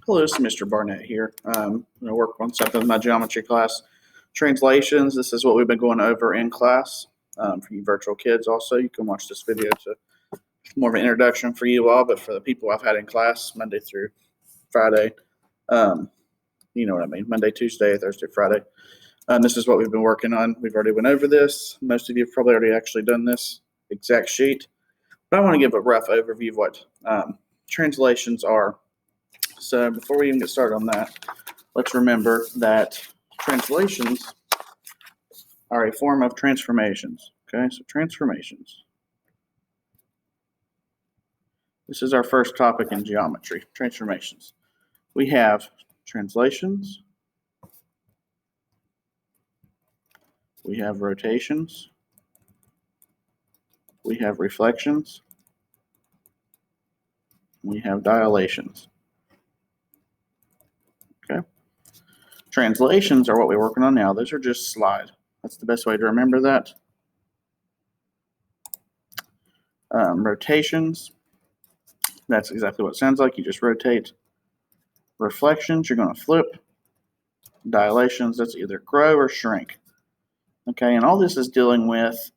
Hello, this is Mr. Barnett here. I'm going to work on something in my geometry class. Translations, this is what we've been going over in class. For you virtual kids also, you can watch this video to more of an introduction for you all, but for the people I've had in class Monday through Friday, you know what I mean, Monday, Tuesday, Thursday, Friday. This is what we've been working on. We've already went over this. Most of you have probably already actually done this exact sheet, but I want to give a rough overview of what translations are. So before we even get started on that, let's remember that translations are a form of transformations. Okay, so transformations. This is our first topic in geometry, transformations. We have translations. We have rotations. We have reflections. We have dilations. Okay. Translations are what we're working on now. Those are just slide. That's the best way to remember that. Rotations. That's exactly what it sounds like. You just rotate. Reflections, you're going to flip. Dilations, that's either grow or shrink. Okay, and all this is dealing with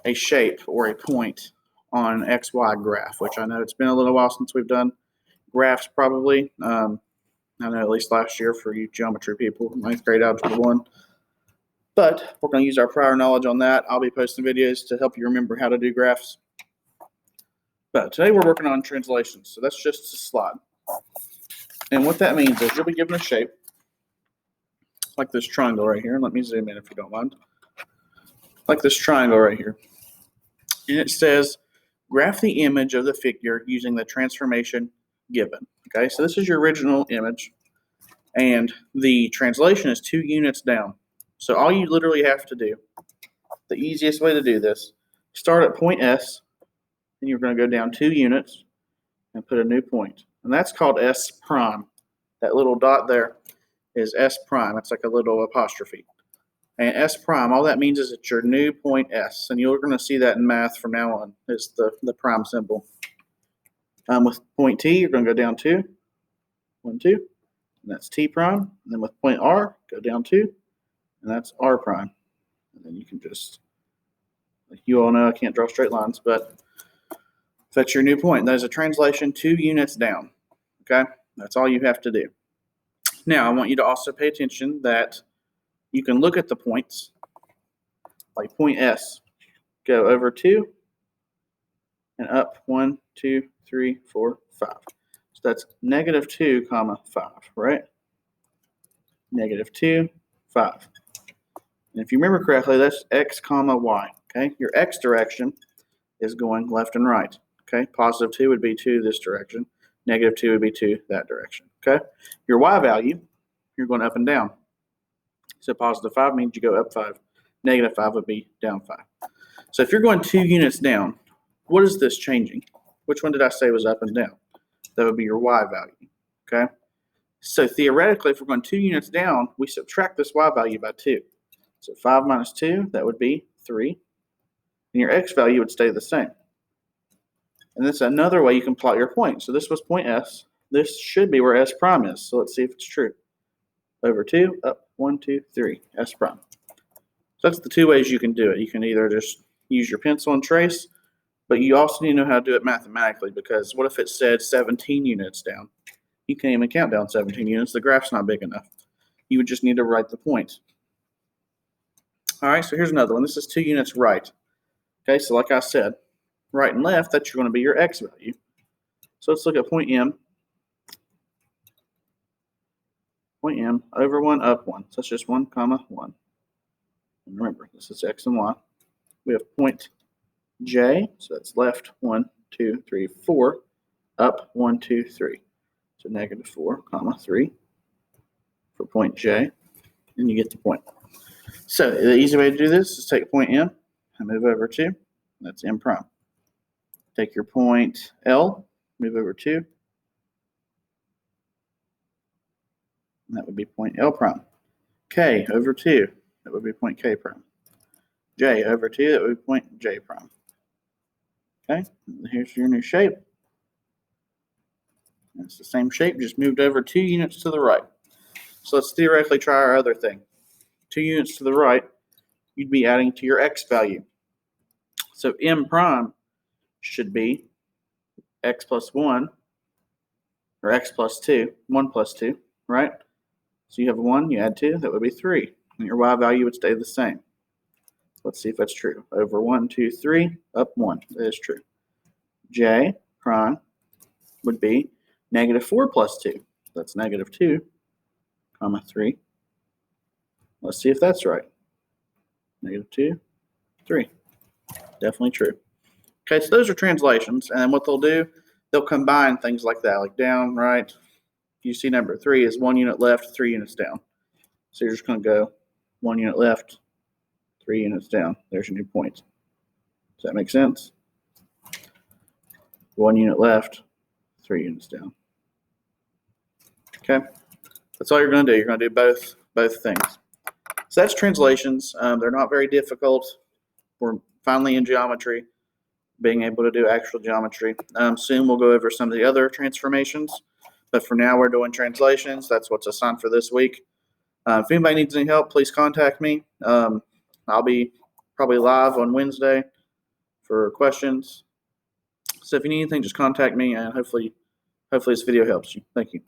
a shape or a point on an XY graph, which I know it's been a little while since we've done graphs probably. I know at least last year for you geometry people, 9th grade algebra 1. But we're going to use our prior knowledge on that. I'll be posting videos to help you remember how to do graphs. But today we're working on translations, so that's just a slide. And what that means is you'll be given a shape, like this triangle right here. Let me zoom in if you don't mind. Like this triangle right here. And it says, graph the image of the figure using the transformation given. Okay, so this is your original image, and the translation is 2 units down. So all you literally have to do, the easiest way to do this, start at point S, and you're going to go down 2 units and put a new point. And that's called S prime. That little dot there is S prime. It's like a little apostrophe. And S prime, all that means is it's your new point S. And you're going to see that in math from now on, is the prime symbol. With point T, you're going to go down 2. 1, 2. And that's T prime. And then with point R, go down 2. And that's R prime. And then you can just, like you all know, I can't draw straight lines, but that's your new point. That is a translation 2 units down. Okay? That's all you have to do. Now, I want you to also pay attention that you can look at the points, like point S. Go over 2 and up 1, 2, 3, 4, 5. So that's -2, 5, right? -2, 5. And if you remember correctly, that's X, Y. Okay? Your X direction is going left and right. Okay? +2 would be to this direction. -2 would be to that direction. Okay? Your Y value, you're going up and down. So +5 means you go up 5. -5 would be down 5. So if you're going 2 units down, what is this changing? Which one did I say was up and down? That would be your Y value. Okay? So theoretically, if we're going 2 units down, we subtract this Y value by 2. So 5 minus 2, that would be 3. And your X value would stay the same. And that's another way you can plot your point. So this was point S. This should be where S prime is. So let's see if it's true. Over 2, up 1, 2, 3, S prime. So that's the 2 ways you can do it. You can either just use your pencil and trace, but you also need to know how to do it mathematically, because what if it said 17 units down? You can't even count down 17 units. The graph's not big enough. You would just need to write the point. All right, so here's another one. This is 2 units right. Okay, so like I said, right and left, that's going to be your X value. So let's look at point M. Point M, over 1, up 1. So that's just 1, 1. And remember, this is X and Y. We have point J, so that's left 1, 2, 3, 4, up 1, 2, 3. So -4, 3 for point J, and you get the point. So the easy way to do this is take point M and move over 2. That's M prime. Take your point L, move over 2. And that would be point L prime. K over 2, that would be point K prime. J over 2, that would be point J prime. Okay, and here's your new shape. It's the same shape, just moved over 2 units to the right. So let's theoretically try our other thing. 2 units to the right, you'd be adding to your x value. So m prime should be x plus 1, or x plus 2, 1 plus 2, right? So you have 1, you add 2, that would be 3. And your y value would stay the same. Let's see if that's true. Over 1, 2, 3, up 1. That is true. J prime would be negative 4 plus 2. That's negative 2, comma 3. Let's see if that's right. Negative 2, 3. Definitely true. Okay, so those are translations, and what they'll do, they'll combine things like that, like down, right. You see number 3 is 1 unit left, 3 units down. So you're just going to go 1 unit left, 3 units down. There's your new point. Does that make sense? 1 unit left, 3 units down. Okay, that's all you're going to do. You're going to do both things. So that's translations. They're not very difficult. We're finally in geometry, being able to do actual geometry. Soon we'll go over some of the other transformations, but for now we're doing translations. That's what's assigned for this week. If anybody needs any help, please contact me. I'll be probably live on Wednesday for questions. So if you need anything, just contact me, and hopefully this video helps you. Thank you.